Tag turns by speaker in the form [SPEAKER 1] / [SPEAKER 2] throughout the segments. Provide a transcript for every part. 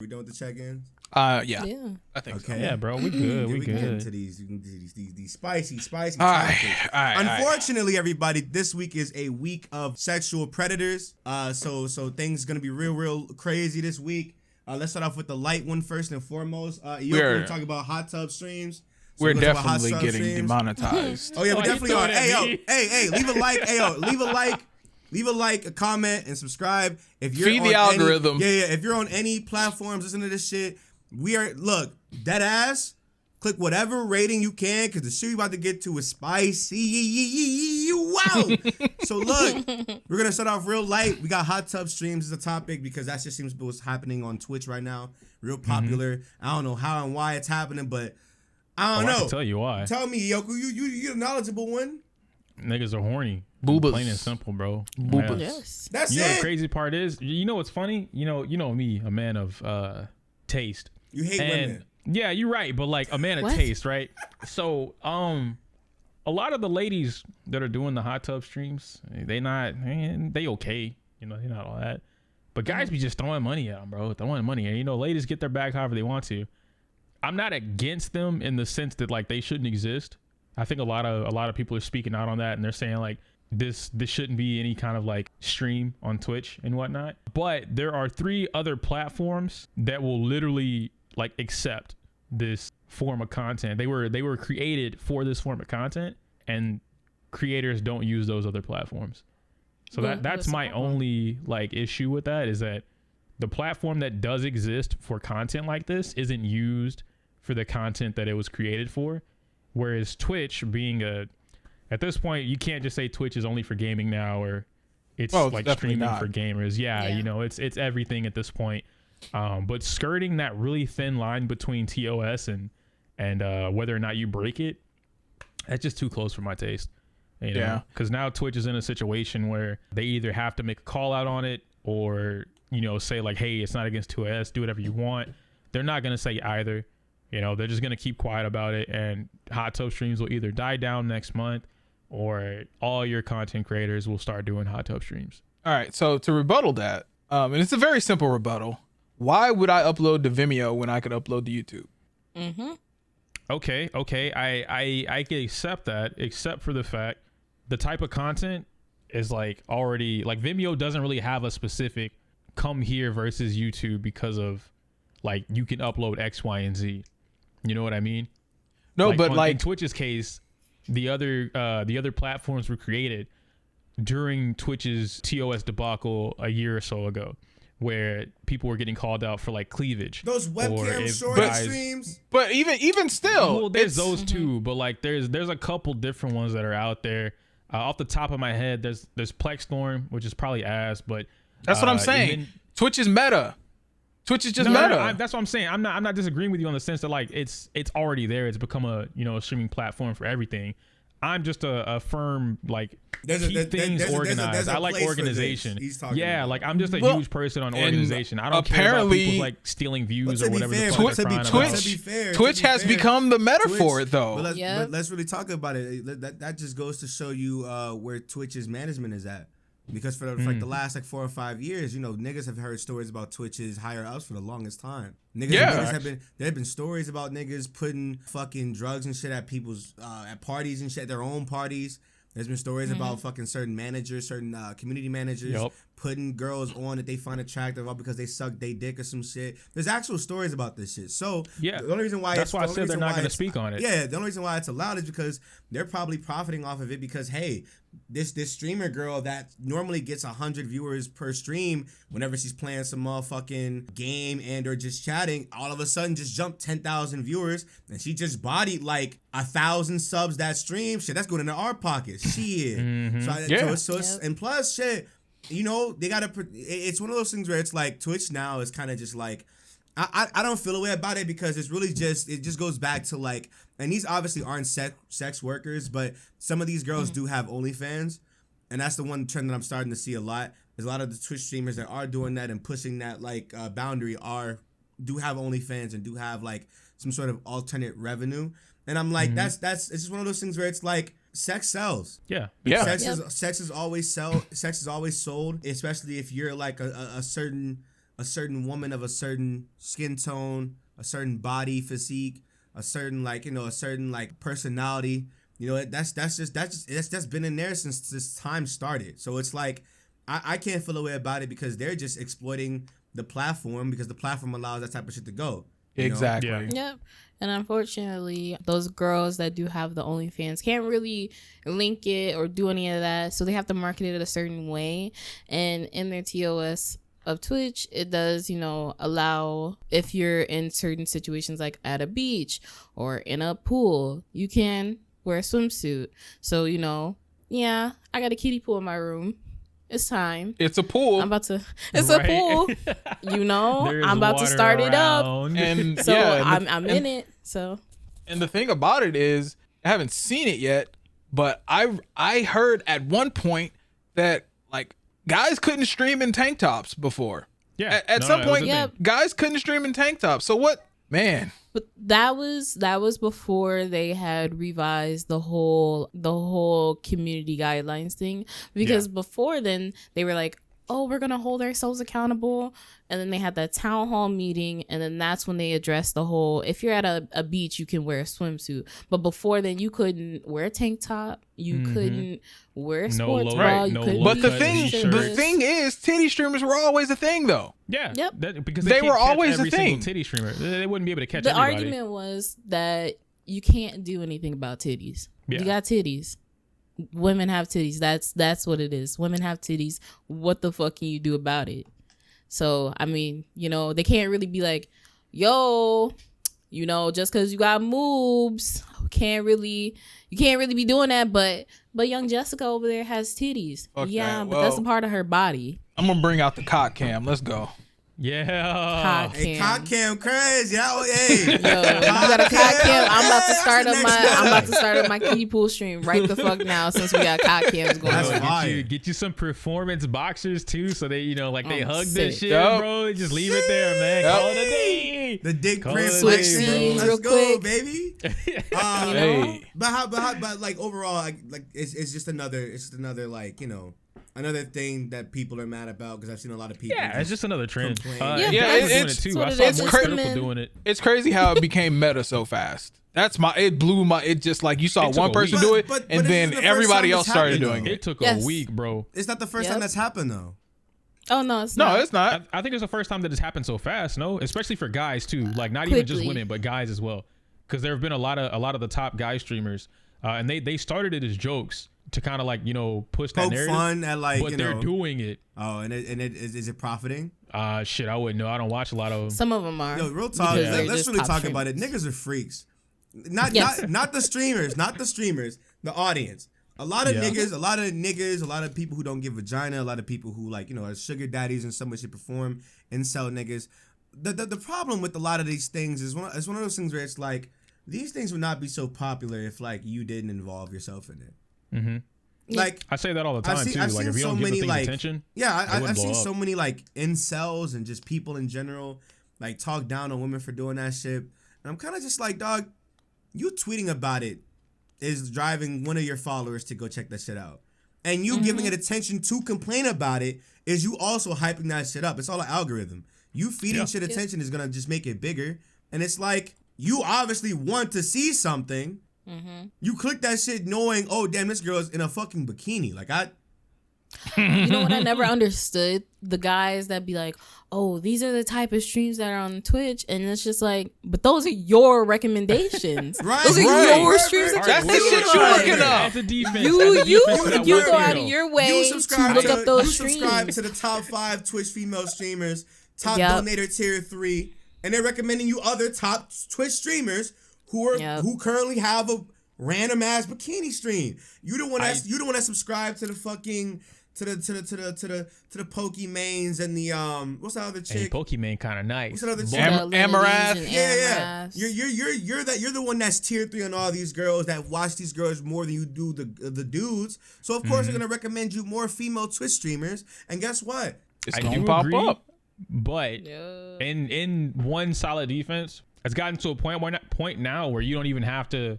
[SPEAKER 1] We done with the check-ins?
[SPEAKER 2] Yeah.
[SPEAKER 3] I think
[SPEAKER 1] Okay.
[SPEAKER 3] so.
[SPEAKER 2] Yeah, bro, we good. We
[SPEAKER 1] We get
[SPEAKER 2] good.
[SPEAKER 1] into these spicy
[SPEAKER 3] All right,
[SPEAKER 1] topics.
[SPEAKER 3] all right.
[SPEAKER 1] Unfortunately, everybody, this week is a week of sexual predators. So things gonna be real crazy this week. Let's start off with the light one first and foremost. We're gonna talk about hot tub streams. So
[SPEAKER 3] We're
[SPEAKER 1] talk about hot
[SPEAKER 3] definitely
[SPEAKER 1] tub
[SPEAKER 3] getting
[SPEAKER 1] streams.
[SPEAKER 3] demonetized.
[SPEAKER 1] Oh yeah, we
[SPEAKER 2] Why you
[SPEAKER 1] definitely are.
[SPEAKER 2] throwing at
[SPEAKER 1] Hey,
[SPEAKER 2] me?
[SPEAKER 1] hey, leave a like. Hey, leave a like, a comment, and subscribe. If you're
[SPEAKER 3] Feed
[SPEAKER 1] on
[SPEAKER 3] the algorithm.
[SPEAKER 1] If you're on any platforms, listen to this shit. Dead ass. Click whatever rating you can, because the shit we about to get to is spicy. Wow. So look, we're gonna start off real light. We got hot tub streams as a topic because that just seems to be what's happening on Twitch right now. Real popular. I don't know how and why it's happening, but I don't know.
[SPEAKER 2] I can tell you why.
[SPEAKER 1] Tell me, Yoku, you the knowledgeable one.
[SPEAKER 2] Niggas are horny.
[SPEAKER 3] Boobas.
[SPEAKER 2] Plain and simple, bro.
[SPEAKER 3] Boobas.
[SPEAKER 2] Yeah.
[SPEAKER 4] Yes.
[SPEAKER 1] That's
[SPEAKER 2] You know
[SPEAKER 1] it.
[SPEAKER 2] the crazy part is, you know what's funny? You know me, a man of taste.
[SPEAKER 1] You hate
[SPEAKER 2] And
[SPEAKER 1] women.
[SPEAKER 2] yeah, you're right, but like a man of
[SPEAKER 4] What?
[SPEAKER 2] taste, right? So, a lot of the ladies that are doing the hot tub streams, they okay, you know, they're not all that. But guys be just throwing money at them, bro, throwing money. And you know, ladies get their bag however they want to. I'm not against them in the sense that like they shouldn't exist. I think a lot of people are speaking out on that, and they're saying like this shouldn't be any kind of like stream on Twitch and whatnot. But there are 3 other platforms that will literally like accept this form of content. They were created for this form of content, and creators don't use those other platforms. So that's my only like issue with that, is that the platform that does exist for content like this isn't used for the content that it was created for. Whereas Twitch being at this point, you can't just say Twitch is only for gaming now, or it's like streaming
[SPEAKER 3] not.
[SPEAKER 2] for gamers. Yeah, you know, it's everything at this point. But skirting that really thin line between TOS and whether or not you break it, that's just too close for my taste. You know?
[SPEAKER 3] Yeah.
[SPEAKER 2] Because now Twitch is in a situation where they either have to make a call out on it, or, you know, say like, hey, it's not against TOS, do whatever you want. They're not going to say either. You know, they're just going to keep quiet about it, and hot tub streams will either die down next month, or all your content creators will start doing hot tub streams.
[SPEAKER 3] All right. So to rebuttal that, and it's a very simple rebuttal. Why would I upload to Vimeo when I could upload to YouTube?
[SPEAKER 4] Mm-hmm.
[SPEAKER 2] Okay. I can accept that, except for the fact the type of content is like already like Vimeo doesn't really have a specific come here versus YouTube, because of like you can upload X, Y, and Z. You know what I mean?
[SPEAKER 3] No, but
[SPEAKER 2] in
[SPEAKER 3] like
[SPEAKER 2] Twitch's case, the other platforms were created during Twitch's TOS debacle a year or so ago, where people were getting called out for like cleavage.
[SPEAKER 1] Those
[SPEAKER 2] or
[SPEAKER 1] webcam
[SPEAKER 2] if
[SPEAKER 1] short
[SPEAKER 2] guys-
[SPEAKER 1] streams.
[SPEAKER 3] but even still,
[SPEAKER 2] Well, there's
[SPEAKER 3] it's-
[SPEAKER 2] those two, but like there's a couple different ones that are out there. Off the top of my head, there's Plex Storm, which is probably ass, but
[SPEAKER 3] That's what I'm saying.
[SPEAKER 2] even-
[SPEAKER 3] Twitch is meta. Twitch is just
[SPEAKER 2] No,
[SPEAKER 3] meta.
[SPEAKER 2] that's what I'm saying. I'm not disagreeing with you on the sense that like it's already there. It's become a streaming platform for everything. I'm just a firm like keep things organized.
[SPEAKER 1] there's a
[SPEAKER 2] I like
[SPEAKER 1] place for this.
[SPEAKER 2] organization.
[SPEAKER 1] He's talking
[SPEAKER 2] Yeah,
[SPEAKER 1] about.
[SPEAKER 2] like I'm just a
[SPEAKER 3] Well,
[SPEAKER 2] huge person on
[SPEAKER 3] and
[SPEAKER 2] organization. I don't care about
[SPEAKER 3] apparently-
[SPEAKER 2] people like stealing views
[SPEAKER 1] But
[SPEAKER 2] or
[SPEAKER 1] to be
[SPEAKER 2] whatever
[SPEAKER 1] fair,
[SPEAKER 2] the fuck
[SPEAKER 1] but
[SPEAKER 2] they're
[SPEAKER 1] to be
[SPEAKER 2] crying
[SPEAKER 1] Twitch-
[SPEAKER 2] about.
[SPEAKER 1] to be fair,
[SPEAKER 3] Twitch has become the meta for it, though.
[SPEAKER 1] But
[SPEAKER 4] Yeah.
[SPEAKER 1] let's really talk about it. That just goes to show you where Twitch's management is at. Because for like the last like 4 or 5 years, you know, niggas have heard stories about Twitch's higher ups for the longest time. Niggas there have been stories about niggas putting fucking drugs and shit at people's at parties and shit, at their own parties. There's been stories about fucking certain managers, certain community managers putting girls on that they find attractive all because they suck they dick or some shit. There's actual stories about this shit. So
[SPEAKER 2] Yeah.
[SPEAKER 1] the only reason why
[SPEAKER 2] That's why I
[SPEAKER 1] the only
[SPEAKER 2] said they're
[SPEAKER 1] reason
[SPEAKER 2] not
[SPEAKER 1] why
[SPEAKER 2] going to
[SPEAKER 1] it's-
[SPEAKER 2] speak on it.
[SPEAKER 1] Yeah, the only reason why it's allowed is because they're probably profiting off of it, because hey, this streamer girl that normally gets 100 viewers per stream whenever she's playing some motherfucking game and or just chatting, all of a sudden just jumped 10,000 viewers, and she just bodied like 1,000 subs that stream. Shit, that's going into our pockets. Shit. And plus shit, you know, they gotta. It's one of those things where it's like Twitch now is kind of just like. I don't feel a way about it, because it's really just, it just goes back to like, and these obviously aren't sex workers, but some of these girls do have OnlyFans, and that's the one trend that I'm starting to see a lot. There's a lot of the Twitch streamers that are doing that and pushing that like boundary do have OnlyFans and do have like some sort of alternate revenue, and I'm like, that's it's just one of those things where it's like sex sells.
[SPEAKER 2] Yeah.
[SPEAKER 1] Sex is always sold, especially if you're like a certain a certain woman of a certain skin tone, a certain body physique, a certain a certain personality. That's been in there since this time started. So it's like I can't feel a way about it because they're just exploiting the platform because the platform allows that type of shit to go.
[SPEAKER 3] Exactly.
[SPEAKER 2] Yeah.
[SPEAKER 4] Yep. And unfortunately, those girls that do have the OnlyFans can't really link it or do any of that. So they have to market it a certain way. And in their TOS of Twitch, it does, allow if you're in certain situations like at a beach or in a pool, you can wear a swimsuit. So, yeah, I got a kiddie pool in my room. It's time.
[SPEAKER 3] It's a pool.
[SPEAKER 4] It's a pool. I'm about to start it up.
[SPEAKER 3] And
[SPEAKER 4] so
[SPEAKER 3] yeah,
[SPEAKER 4] I'm in it. So.
[SPEAKER 3] And the thing about it is, I haven't seen it yet, but I heard at one point that guys couldn't stream in tank tops before.
[SPEAKER 2] Yeah.
[SPEAKER 3] At some point,
[SPEAKER 4] yeah.
[SPEAKER 3] guys couldn't stream in tank tops. So what, man?
[SPEAKER 4] But that was before they had revised the whole community guidelines thing, because before then they were like, oh, we're gonna hold ourselves accountable, and then they had that town hall meeting, and then that's when they addressed the whole, if you're at a beach you can wear a swimsuit, but before then you couldn't wear a tank top, you couldn't wear a sports bra, you couldn't
[SPEAKER 3] but the
[SPEAKER 4] be
[SPEAKER 3] thing is, titty streamers were always a thing though.
[SPEAKER 2] Yeah.
[SPEAKER 4] Yep.
[SPEAKER 2] Because
[SPEAKER 3] they were
[SPEAKER 2] can't
[SPEAKER 3] always
[SPEAKER 2] catch every
[SPEAKER 3] a thing.
[SPEAKER 2] single titty streamer. They wouldn't be able to catch
[SPEAKER 4] the
[SPEAKER 2] everybody.
[SPEAKER 4] argument was that you can't do anything about titties.
[SPEAKER 2] Yeah.
[SPEAKER 4] You got titties. Women have titties. That's what it is. Women have titties. What the fuck can you do about it? So I mean, they can't really be like, yo, just because you got moobs, you can't really be doing that. But young Jessica over there has titties.
[SPEAKER 3] Fuck
[SPEAKER 4] yeah,
[SPEAKER 3] that.
[SPEAKER 4] but that's a part of her body.
[SPEAKER 3] I'm gonna bring out the cock cam. Let's go.
[SPEAKER 2] Yeah.
[SPEAKER 4] Cock
[SPEAKER 1] Hey,
[SPEAKER 4] cam.
[SPEAKER 1] cock cam crazy. Hey.
[SPEAKER 4] Yo, you got a cock cam. I'm about to start up my kiddie pool stream right the fuck now since we got cock cams going
[SPEAKER 1] That's
[SPEAKER 4] on.
[SPEAKER 1] fire.
[SPEAKER 2] Get you some performance boxers too, so they they hug
[SPEAKER 4] sick.
[SPEAKER 2] this shit,
[SPEAKER 3] Yep.
[SPEAKER 2] bro. Just leave it there, man.
[SPEAKER 3] Yep.
[SPEAKER 2] Call it a day.
[SPEAKER 1] The dick
[SPEAKER 2] Call
[SPEAKER 1] print
[SPEAKER 2] it a
[SPEAKER 4] Switch
[SPEAKER 2] day,
[SPEAKER 4] scenes
[SPEAKER 2] bro.
[SPEAKER 1] Let's
[SPEAKER 4] real
[SPEAKER 1] go,
[SPEAKER 4] quick.
[SPEAKER 1] baby.
[SPEAKER 3] Hey.
[SPEAKER 1] But overall, it's just another another thing that people are mad about because I've seen a lot of people.
[SPEAKER 2] Yeah, it's just another trend.
[SPEAKER 1] complain.
[SPEAKER 4] Yeah,
[SPEAKER 2] doing
[SPEAKER 3] it's
[SPEAKER 2] it too.
[SPEAKER 4] what
[SPEAKER 2] I
[SPEAKER 4] it
[SPEAKER 2] saw
[SPEAKER 4] is.
[SPEAKER 2] more
[SPEAKER 4] It's
[SPEAKER 2] critical
[SPEAKER 4] men.
[SPEAKER 2] doing it.
[SPEAKER 3] It's crazy how it became meta so fast. It just like you saw
[SPEAKER 2] It took
[SPEAKER 3] one
[SPEAKER 2] a
[SPEAKER 3] person
[SPEAKER 2] week.
[SPEAKER 3] do it,
[SPEAKER 1] But
[SPEAKER 3] and
[SPEAKER 1] this
[SPEAKER 3] then
[SPEAKER 1] isn't the first
[SPEAKER 3] everybody
[SPEAKER 1] time
[SPEAKER 3] else
[SPEAKER 1] it's
[SPEAKER 3] started
[SPEAKER 1] happened,
[SPEAKER 3] doing
[SPEAKER 1] though.
[SPEAKER 3] it.
[SPEAKER 2] It took
[SPEAKER 4] Yes.
[SPEAKER 2] a week, bro.
[SPEAKER 1] It's not the first
[SPEAKER 4] Yep.
[SPEAKER 1] time that's happened though.
[SPEAKER 4] Oh no, it's
[SPEAKER 3] No,
[SPEAKER 4] not.
[SPEAKER 3] it's not.
[SPEAKER 2] I think it's the first time that it's happened so fast. No, especially for guys too. Like not even just
[SPEAKER 4] Quickly.
[SPEAKER 2] women, but guys as well. Because there have been a lot of the top guy streamers, and they started it as jokes to kind of push that
[SPEAKER 1] Poke
[SPEAKER 2] narrative.
[SPEAKER 1] fun at
[SPEAKER 2] But they're doing it.
[SPEAKER 1] Oh, and is it profiting?
[SPEAKER 2] Shit, I wouldn't know. I don't watch a lot of them.
[SPEAKER 4] Some of them are.
[SPEAKER 1] Yo, real talk.
[SPEAKER 4] because they're
[SPEAKER 1] Let's
[SPEAKER 4] just
[SPEAKER 1] really
[SPEAKER 4] top
[SPEAKER 1] talk
[SPEAKER 4] streamers.
[SPEAKER 1] about it. Niggas are freaks. Not
[SPEAKER 4] Yes.
[SPEAKER 1] not the streamers, the audience. A lot of
[SPEAKER 2] Yeah.
[SPEAKER 1] niggas, a lot of people who don't get vagina, a lot of people who are sugar daddies and some way shape or form, incel niggas. The problem with a lot of these things is one of those things where it's like these things would not be so popular if you didn't involve yourself in it.
[SPEAKER 2] Mm-hmm.
[SPEAKER 1] Like
[SPEAKER 2] I say that all the time too.
[SPEAKER 1] I've
[SPEAKER 2] Like
[SPEAKER 1] seen
[SPEAKER 2] if you
[SPEAKER 1] so
[SPEAKER 2] don't give
[SPEAKER 1] many
[SPEAKER 2] the thing attention,
[SPEAKER 1] yeah,
[SPEAKER 2] it wouldn't
[SPEAKER 1] I've
[SPEAKER 2] blow
[SPEAKER 1] seen
[SPEAKER 2] up.
[SPEAKER 1] so many incels and just people in general talk down on women for doing that shit. And I'm kind of just like, dog, you tweeting about it is driving one of your followers to go check that shit out. And you giving it attention to complain about it is you also hyping that shit up. It's all an algorithm. You feeding shit attention is going to just make it bigger. And it's like, you obviously want to see something. You click that shit knowing, oh, damn, this girl's in a fucking bikini.
[SPEAKER 4] You know what I never understood? The guys that be like, oh, these are the type of streams that are on Twitch. And it's just like, but those are your recommendations.
[SPEAKER 1] Right,
[SPEAKER 4] Those are
[SPEAKER 1] right,
[SPEAKER 4] your
[SPEAKER 1] right,
[SPEAKER 4] streams
[SPEAKER 1] right.
[SPEAKER 4] that
[SPEAKER 3] That's
[SPEAKER 4] you're
[SPEAKER 3] the shit
[SPEAKER 4] clicking
[SPEAKER 3] you
[SPEAKER 4] on.
[SPEAKER 3] looking up.
[SPEAKER 2] As a defense,
[SPEAKER 4] You go out of your way
[SPEAKER 1] You
[SPEAKER 4] to
[SPEAKER 1] subscribe
[SPEAKER 4] look
[SPEAKER 1] to,
[SPEAKER 4] up those
[SPEAKER 1] you
[SPEAKER 4] streams.
[SPEAKER 1] subscribe to the top 5 Twitch female streamers, top
[SPEAKER 4] Yep.
[SPEAKER 1] donator tier 3, and they're recommending you other top Twitch streamers who currently have a random ass bikini stream. You the one that subscribed to the fucking to the Pokemains and the what's that other
[SPEAKER 2] Hey,
[SPEAKER 1] chick?
[SPEAKER 2] Pokemon kind of nice.
[SPEAKER 1] What's that other chick?
[SPEAKER 3] Amarath.
[SPEAKER 1] Yeah. You're the one that's tier 3 on all these girls that watch these girls more than you do the dudes. So of course they're gonna recommend you more female Twitch streamers. And guess what?
[SPEAKER 3] It's
[SPEAKER 2] I
[SPEAKER 3] gonna
[SPEAKER 2] do
[SPEAKER 3] pop
[SPEAKER 2] agree,
[SPEAKER 3] up.
[SPEAKER 2] but in one solid defense, it's gotten to a point now where you don't even have to.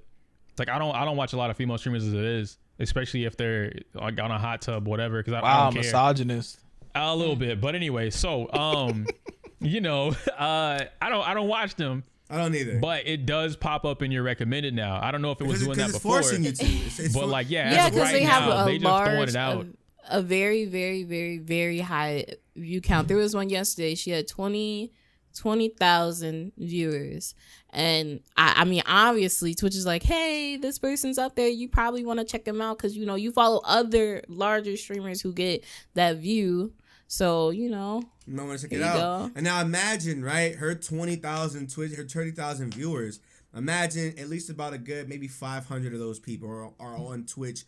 [SPEAKER 2] Like I don't watch a lot of female streamers as it is, especially if they're on a hot tub, whatever. Because I don't care.
[SPEAKER 3] Misogynist.
[SPEAKER 2] A little bit, but anyway. So, you know, I don't watch them.
[SPEAKER 1] I don't either.
[SPEAKER 2] But it does pop up in your recommended now. I don't know if it was doing that before.
[SPEAKER 1] Forcing you to.
[SPEAKER 2] But like,
[SPEAKER 4] yeah, because they have a
[SPEAKER 2] they just throwing
[SPEAKER 4] large,
[SPEAKER 2] it out.
[SPEAKER 4] a very, very, very, very high view count. There was one yesterday. She had 20,000 viewers. And I mean, obviously, Twitch is like, hey, this person's up there. You probably want to check them out because, you know, you follow other larger streamers who get that view. So, you know.
[SPEAKER 1] You might want to check it out. Go. And now imagine, right, her 20,000 Twitch, her 30,000 viewers. Imagine at least about a good maybe 500 of those people are on Twitch,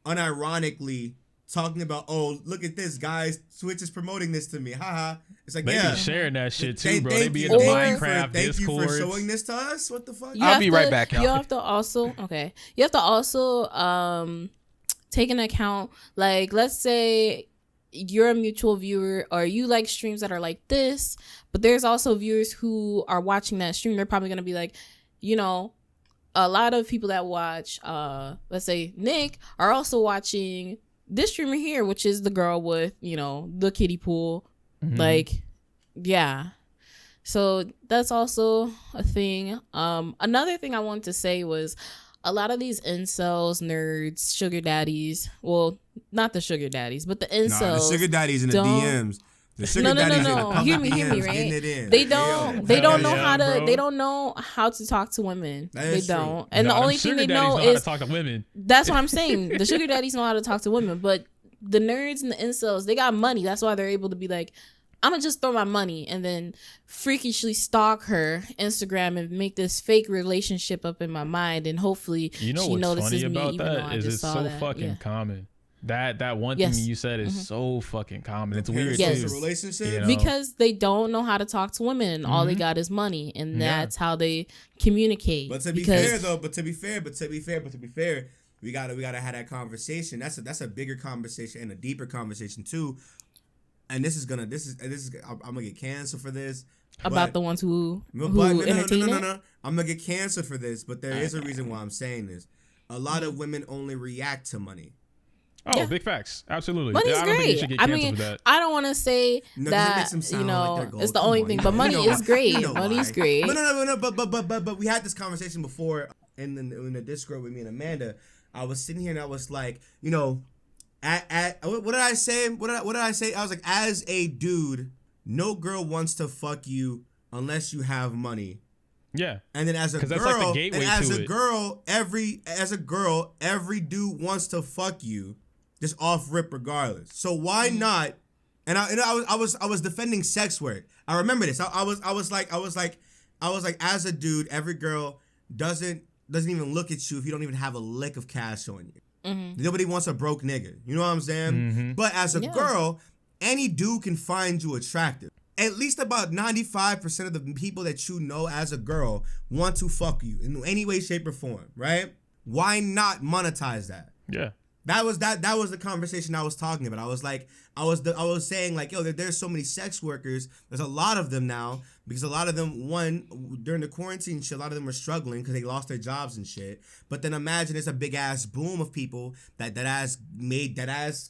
[SPEAKER 1] unironically talking about, oh, look at this, guys. Twitch is promoting this to me. Haha. It's like,
[SPEAKER 2] they
[SPEAKER 1] be
[SPEAKER 2] sharing that shit too, bro. They be in the Minecraft Discord.
[SPEAKER 1] Thank you for showing this to us. What the fuck?
[SPEAKER 3] I'll be right back, y'all.
[SPEAKER 4] You have to also, take into account, like, let's say you're a mutual viewer or you like streams that are like this, but there's also viewers who are watching that stream. They're probably going to be like, you know, a lot of people that watch, let's say Nick, are also watching this streamer here, which is the girl with, you know, the kiddie pool. Mm-hmm. Like, yeah. So that's also a thing. Another thing I wanted to say was a lot of these incels, nerds, sugar daddies, well, not the sugar daddies, but the incels.
[SPEAKER 1] Nah, the sugar daddies in the DMs. The sugar daddies in the public
[SPEAKER 4] Hear me,
[SPEAKER 1] DMs,
[SPEAKER 4] right?
[SPEAKER 1] getting it in.
[SPEAKER 4] They don't know how to.
[SPEAKER 2] Bro.
[SPEAKER 4] They don't know how to talk to women. They don't.
[SPEAKER 2] True.
[SPEAKER 4] And the only thing they know is
[SPEAKER 2] how to talk to women.
[SPEAKER 4] That's what I'm saying. The sugar daddies know how to talk to women, but the nerds and the incels, they got money. That's why they're able to be like, I'm gonna just throw my money and then freakishly stalk her Instagram and make this fake relationship up in my mind, and hopefully
[SPEAKER 2] you know
[SPEAKER 4] she
[SPEAKER 2] what's
[SPEAKER 4] notices
[SPEAKER 2] funny
[SPEAKER 4] me.
[SPEAKER 2] about
[SPEAKER 4] Even
[SPEAKER 2] that
[SPEAKER 4] though
[SPEAKER 2] is it's so
[SPEAKER 4] that.
[SPEAKER 2] fucking common. That one thing you said is so fucking common. It's weird
[SPEAKER 4] yes.
[SPEAKER 2] too.
[SPEAKER 1] Relationship?
[SPEAKER 2] You know?
[SPEAKER 4] Because they don't know how to talk to women, and all they got is money, and that's how they communicate.
[SPEAKER 1] But to be fair, though, we gotta have that conversation. That's a bigger conversation and a deeper conversation too. And this is I'm gonna get canceled for this.
[SPEAKER 4] About the ones who
[SPEAKER 1] entertain it? I'm gonna get canceled for this, but there is a reason why I'm saying this. A lot of women only react to money.
[SPEAKER 2] Oh, big facts. Absolutely.
[SPEAKER 4] Money's great. I mean, I don't want to say that, you know, like it's the only thing, but money is great. Money's great.
[SPEAKER 1] No, but we had this conversation before in the Discord with me and Amanda. I was sitting here and I was like, you know, what did I say? What did I say? I was like, as a dude, no girl wants to fuck you unless you have money.
[SPEAKER 2] Yeah.
[SPEAKER 1] And then as a girl,
[SPEAKER 2] that's like the gateway
[SPEAKER 1] as a girl, every dude wants to fuck you, just off rip regardless. So why not? And I was defending sex work. I remember this. I was like, as a dude, every girl doesn't even look at you if you don't even have a lick of cash on you. Mm-hmm. Nobody wants a broke nigga. You know what I'm saying? Mm-hmm. But as a girl, any dude can find you attractive. At least about 95% of the people that you know as a girl want to fuck you in any way, shape, or form, right? Why not monetize that?
[SPEAKER 2] Yeah.
[SPEAKER 1] That was the conversation I was talking about. I was like, I was saying like, yo, there's so many sex workers. There's a lot of them now because a lot of them, during the quarantine shit, a lot of them were struggling because they lost their jobs and shit. But then imagine it's a big ass boom of people that has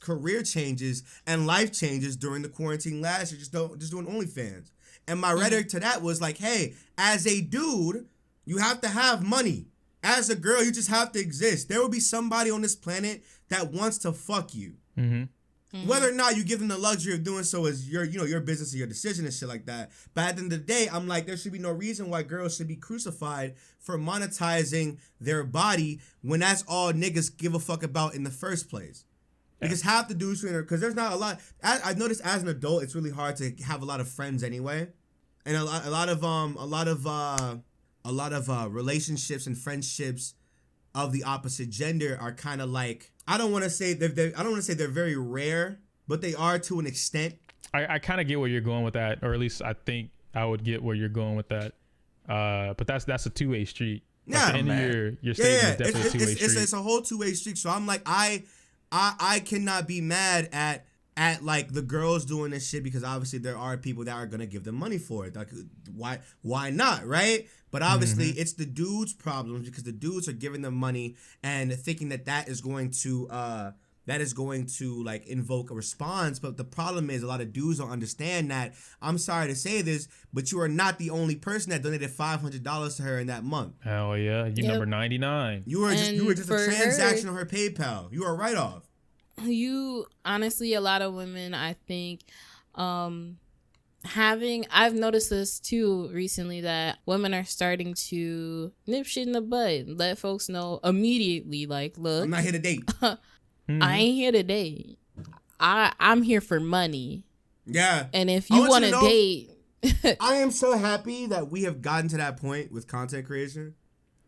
[SPEAKER 1] career changes and life changes during the quarantine last year, just doing OnlyFans. And my rhetoric to that was like, hey, as a dude, you have to have money. As a girl, you just have to exist. There will be somebody on this planet that wants to fuck you. Mm-hmm. Mm-hmm. Whether or not you give them the luxury of doing so is your business or your decision and shit like that. But at the end of the day, I'm like, there should be no reason why girls should be crucified for monetizing their body when that's all niggas give a fuck about in the first place. Because half the dudes, because there's not a lot. I've noticed as an adult, it's really hard to have a lot of friends anyway, and a lot of relationships and friendships of the opposite gender are kind of like, I don't want to say they're very rare, but they are to an extent.
[SPEAKER 2] I kind of get where you're going with that, or at least I think I would get where you're going with that. But that's a two-way street.
[SPEAKER 1] Yeah,
[SPEAKER 2] like the end of your statement is definitely a two-way street.
[SPEAKER 1] It's a whole two-way street. So I'm like, I cannot be mad at like the girls doing this shit because obviously there are people that are gonna give them money for it. Like, why not, right? But obviously it's the dudes' problems because the dudes are giving them money and thinking that is going to that is going to like invoke a response. But the problem is a lot of dudes don't understand that. I'm sorry to say this, but you are not the only person that donated $500 to her in that month.
[SPEAKER 2] Hell yeah, you number 99.
[SPEAKER 1] You were just a transaction on her PayPal. You are a write-off.
[SPEAKER 4] You honestly, a lot of women, I think, I've noticed this too recently, that women are starting to nip shit in the bud, let folks know immediately, like, look,
[SPEAKER 1] I'm not here to date.
[SPEAKER 4] I ain't here to date. I'm here for money.
[SPEAKER 1] Yeah.
[SPEAKER 4] And if you want to date,
[SPEAKER 1] I am so happy that we have gotten to that point with content creation.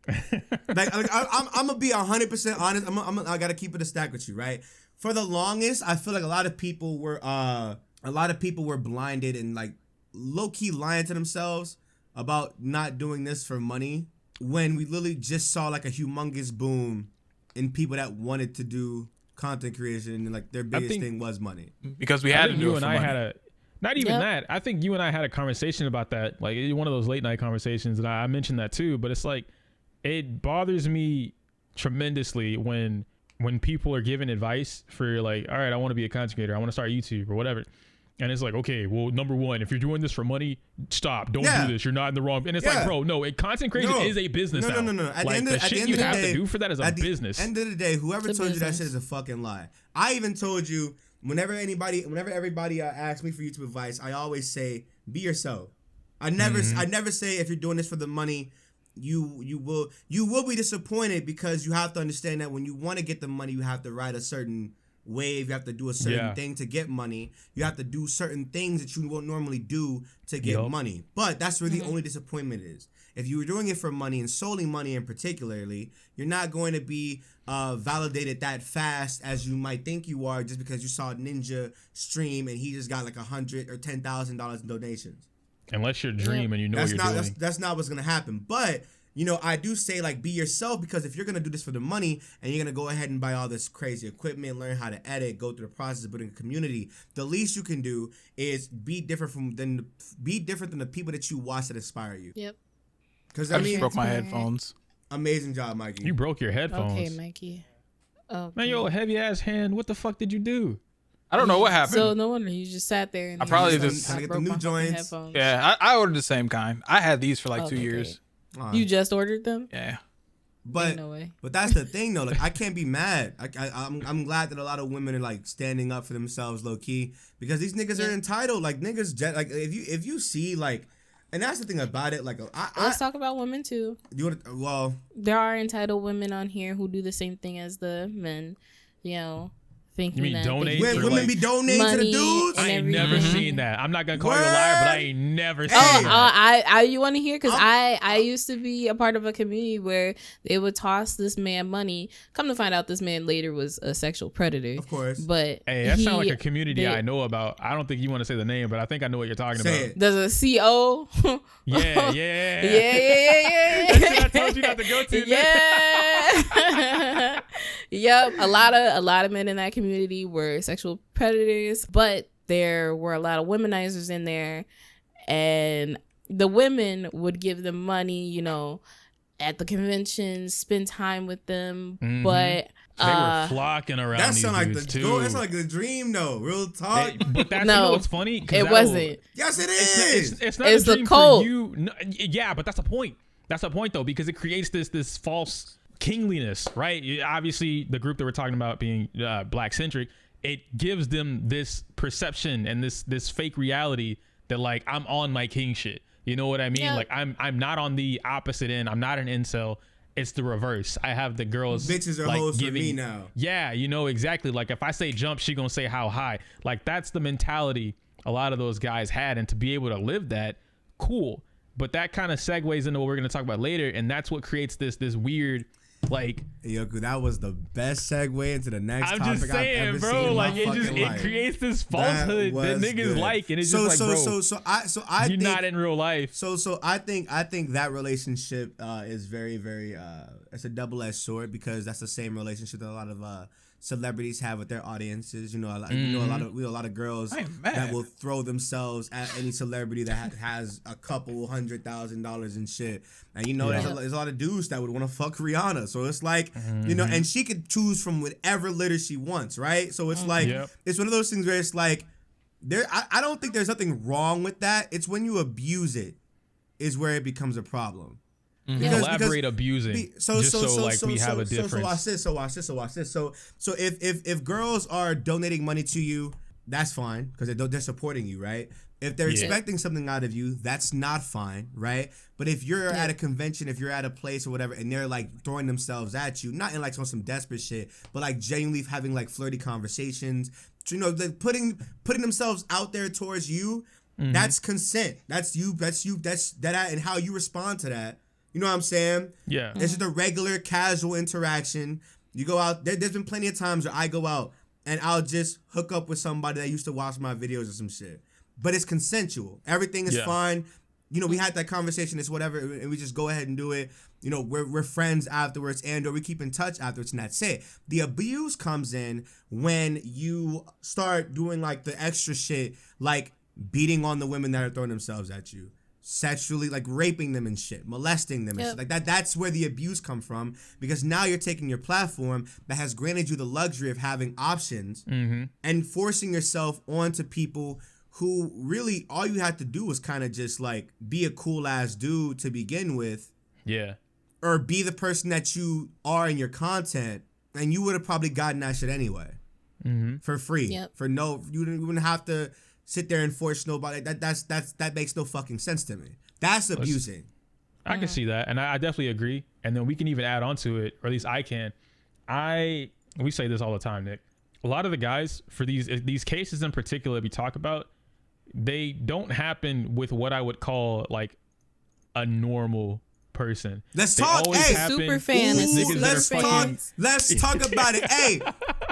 [SPEAKER 1] Like I'm gonna be 100% honest. I gotta keep it a stack with you, right? For the longest, I feel like a lot of people were blinded and like low key lying to themselves about not doing this for money, when we literally just saw like a humongous boom in people that wanted to do content creation, and like their biggest thing was money.
[SPEAKER 3] Because we had to do
[SPEAKER 2] you
[SPEAKER 3] it
[SPEAKER 2] and
[SPEAKER 3] for
[SPEAKER 2] I
[SPEAKER 3] money.
[SPEAKER 2] had a not even that. I think you and I had a conversation about that, like one of those late night conversations, and I mentioned that too. But it's like, it bothers me tremendously when people are giving advice for like, all right, I want to be a content creator, I want to start YouTube or whatever. And it's like, okay, well, number one, if you're doing this for money, stop. Don't do this. You're not in the wrong. And it's like, bro, no, content creation is a business now.
[SPEAKER 1] No. At
[SPEAKER 2] like,
[SPEAKER 1] the
[SPEAKER 2] shit you have to do for that is a business.
[SPEAKER 1] End of the day, whoever told you that shit is a fucking lie. I even told you, whenever everybody asks me for YouTube advice, I always say, be yourself. I never say if you're doing this for the money, you will be disappointed, because you have to understand that when you want to get the money, you have to ride a certain wave, you have to do a certain thing to get money, you have to do certain things that you won't normally do to get money. But that's where the only disappointment is. If you were doing it for money, and solely money in particularly, you're not going to be validated that fast as you might think you are, just because you saw Ninja stream and he just got like $100,000 or $10,000 in donations.
[SPEAKER 2] Unless you're dreaming and you know what you're doing.
[SPEAKER 1] That's not what's gonna happen. But you know, I do say, like, be yourself, because if you're gonna do this for the money and you're gonna go ahead and buy all this crazy equipment, learn how to edit, go through the process of building a community, the least you can do is be different than the people that you watch that inspire you.
[SPEAKER 4] Yep.
[SPEAKER 1] Because
[SPEAKER 3] I just broke my headphones.
[SPEAKER 1] Amazing job, Mikey.
[SPEAKER 2] You broke your headphones.
[SPEAKER 4] Okay, Mikey. Okay.
[SPEAKER 2] Man, yo, heavy ass hand. What the fuck did you do?
[SPEAKER 3] I don't know what happened.
[SPEAKER 4] So no wonder you just sat there and
[SPEAKER 3] I probably just
[SPEAKER 1] trying to get the new joints.
[SPEAKER 3] Yeah, I ordered the same kind. I had these for like 2 years.
[SPEAKER 4] You just ordered them?
[SPEAKER 3] Yeah.
[SPEAKER 1] But
[SPEAKER 4] no way.
[SPEAKER 1] But that's the thing though. Like, I can't be mad. I'm glad that a lot of women are like standing up for themselves low key, because these niggas are entitled. Like niggas, like if you see like, and that's the thing about it. Like
[SPEAKER 4] let's talk about women too.
[SPEAKER 1] Well,
[SPEAKER 4] there are entitled women on here who do the same thing as the men. You know.
[SPEAKER 2] You mean donate?
[SPEAKER 1] Women be donating to the dudes?
[SPEAKER 2] I ain't never seen that. I'm not gonna call you a liar, but I ain't never seen
[SPEAKER 4] that. You want to hear? Because I used to be a part of a community where they would toss this man money. Come to find out, this man later was a sexual predator.
[SPEAKER 1] Of course.
[SPEAKER 4] But
[SPEAKER 2] hey, that sounds like a community I know about. I don't think you want to say the name, but I think I know what you're talking about.
[SPEAKER 1] It.
[SPEAKER 4] There's a CO.
[SPEAKER 2] Yeah.
[SPEAKER 4] That's
[SPEAKER 2] what I told you not to go to.
[SPEAKER 4] Yeah. Yep. A lot of men in that community were sexual predators, but there were a lot of womenizers in there, and the women would give them money, you know, at the conventions, spend time with them, but
[SPEAKER 2] they were flocking around. That sounds like
[SPEAKER 1] that's like the dream, though. Real talk.
[SPEAKER 2] But that's, you know what's funny?
[SPEAKER 4] It wasn't.
[SPEAKER 1] Yes, it is.
[SPEAKER 2] It's not a dream for you. No, yeah, but that's the point. That's the point, though, because it creates this false kingliness, right? Obviously, the group that we're talking about being black centric, it gives them this perception and this fake reality that like I'm on my king shit. You know what I mean? Yeah. Like I'm not on the opposite end. I'm not an incel. It's the reverse. I have the girls.
[SPEAKER 1] Bitches are
[SPEAKER 2] like,
[SPEAKER 1] hoes for me now.
[SPEAKER 2] Yeah, you know exactly. Like if I say jump, she gonna say how high. Like that's the mentality a lot of those guys had, and to be able to live that, cool. But that kind of segues into what we're gonna talk about later, and that's what creates this weird. Like,
[SPEAKER 1] Yoku, that was the best segue into the next topic
[SPEAKER 2] just saying,
[SPEAKER 1] I've ever
[SPEAKER 2] bro,
[SPEAKER 1] seen in
[SPEAKER 2] like
[SPEAKER 1] my fucking life.
[SPEAKER 2] It creates this falsehood that niggas good. Like, and it's just like, bro,
[SPEAKER 1] I
[SPEAKER 2] you're
[SPEAKER 1] think,
[SPEAKER 2] not in real life.
[SPEAKER 1] So I think that relationship is very, very it's a double-edged sword, because that's the same relationship that a lot of celebrities have with their audiences. You know, we know a lot of girls that will throw themselves at any celebrity that has a couple $100,000 and shit. And you know, there's a lot of dudes that would want to fuck Rihanna. So it's like, you know, and she could choose from whatever litter she wants, right? So it's like, it's one of those things where it's like, I don't think there's nothing wrong with that. It's when you abuse it is where it becomes a problem.
[SPEAKER 2] Elaborate abusing. We have a difference.
[SPEAKER 1] So watch this. So if girls are donating money to you, that's fine because they're supporting you, right? If they're expecting something out of you, that's not fine, right? But if you're at a convention, if you're at a place or whatever, and they're like throwing themselves at you, not in like some desperate shit, but like genuinely having like flirty conversations, you know, like putting themselves out there towards you, that's consent. That's that, and how you respond to that. You know what I'm saying?
[SPEAKER 2] Yeah.
[SPEAKER 1] It's just a regular, casual interaction. You go out. There's been plenty of times where I go out and I'll just hook up with somebody that used to watch my videos or some shit. But it's consensual. Everything is fine. You know, we had that conversation. It's whatever, and we just go ahead and do it. You know, we're friends afterwards, or we keep in touch afterwards, and that's it. The abuse comes in when you start doing like the extra shit, like beating on the women that are throwing themselves at you, sexually, like raping them and shit, molesting them and shit like that. That's where the abuse come from, because now you're taking your platform that has granted you the luxury of having options and forcing yourself onto people who really all you had to do was kind of just like be a cool ass dude to begin with.
[SPEAKER 2] Yeah.
[SPEAKER 1] Or be the person that you are in your content, and you would have probably gotten that shit anyway. For free. Yep. For no, you wouldn't have to sit there and force nobody. That makes no fucking sense to me. That's abusing.
[SPEAKER 2] I can see that, and I definitely agree. And then we can even add on to it, or at least I can. We say this all the time, Nick. A lot of the guys for these cases in particular that we talk about, they don't happen with what I would call like a normal person.
[SPEAKER 1] Let's talk. Hey,
[SPEAKER 4] super fan.
[SPEAKER 1] Let's talk about it. Hey,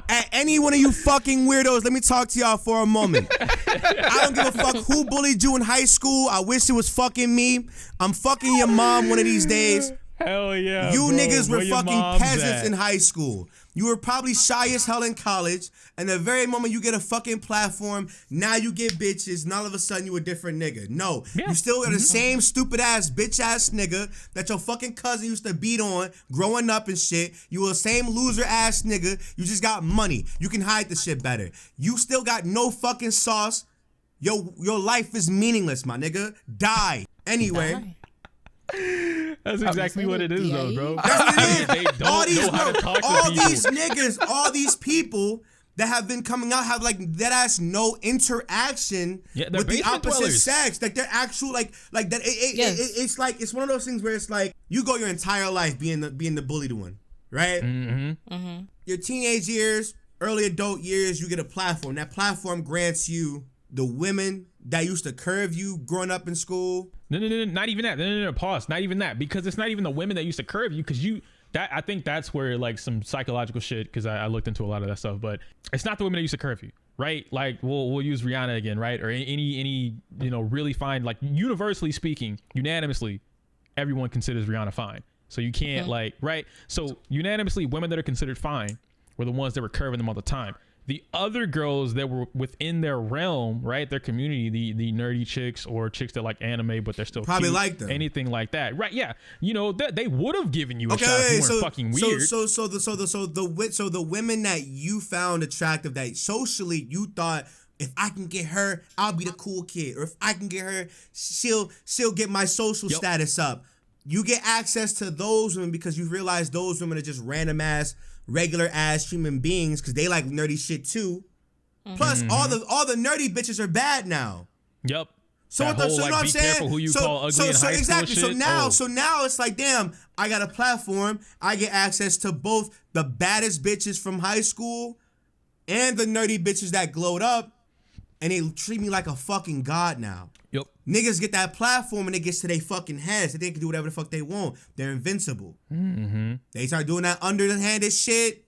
[SPEAKER 1] at any one of you fucking weirdos, let me talk to y'all for a moment. I don't give a fuck who bullied you in high school. I wish it was fucking me. I'm fucking your mom one of these days.
[SPEAKER 2] Hell yeah.
[SPEAKER 1] You
[SPEAKER 2] bro.
[SPEAKER 1] niggas were
[SPEAKER 2] Where
[SPEAKER 1] fucking peasants in high school. You were probably shy as hell in college, and the very moment you get a fucking platform, now you get bitches, and all of a sudden you a different nigga. No, you still are the same stupid ass bitch ass nigga that your fucking cousin used to beat on growing up and shit. You were the same loser ass nigga. You just got money. You can hide the shit better. You still got no fucking sauce. Your life is meaningless, my nigga. Die. Anyway.
[SPEAKER 2] That's exactly what it is, though, bro.
[SPEAKER 1] That's what it is.
[SPEAKER 2] They don't know how to talk to
[SPEAKER 1] all
[SPEAKER 2] people.
[SPEAKER 1] these niggas, all these people that have been coming out have like that ass no interaction with the opposite sex. Like they're actual like that. It's like it's one of those things where it's like you go your entire life being the bullied one, right? Your teenage years, early adult years, you get a platform. That platform grants you the women that used to curve you growing up in school.
[SPEAKER 2] No, not even that. No, pause. Not even that, because it's not even the women that used to curve you, because I think that's where like some psychological shit, because I looked into a lot of that stuff, but it's not the women that used to curve you, right? Like we'll use Rihanna again, right? Or any you know, really fine, like universally speaking, unanimously, everyone considers Rihanna fine. So you can't like, right? So unanimously, women that are considered fine were the ones that were curving them all the time. The other girls that were within their realm, right, their community, the nerdy chicks or chicks that like anime but they're still
[SPEAKER 1] probably
[SPEAKER 2] cute,
[SPEAKER 1] like them,
[SPEAKER 2] anything like that, right? Yeah, you know that they would have given you a shot if you weren't fucking weird.
[SPEAKER 1] So the women that you found attractive, that socially you thought, if I can get her, I'll be the cool kid, or if I can get her, she'll get my social status up. You get access to those women because you realize those women are just random ass, regular ass human beings because they like nerdy shit too. Plus, all the nerdy bitches are bad now.
[SPEAKER 2] Yep.
[SPEAKER 1] So
[SPEAKER 2] that
[SPEAKER 1] what
[SPEAKER 2] whole,
[SPEAKER 1] you know what I'm
[SPEAKER 2] be
[SPEAKER 1] saying?
[SPEAKER 2] Careful who you call ugly in high
[SPEAKER 1] exactly.
[SPEAKER 2] School shit.
[SPEAKER 1] So now it's like, damn, I got a platform. I get access to both the baddest bitches from high school and the nerdy bitches that glowed up, and they treat me like a fucking god now.
[SPEAKER 2] Yep.
[SPEAKER 1] Niggas get that platform and it gets to their fucking heads. They can do whatever the fuck they want. They're invincible. They start doing that underhanded shit,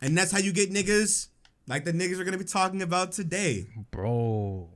[SPEAKER 1] and that's how you get niggas like the niggas we're gonna be talking about today.
[SPEAKER 2] Bro,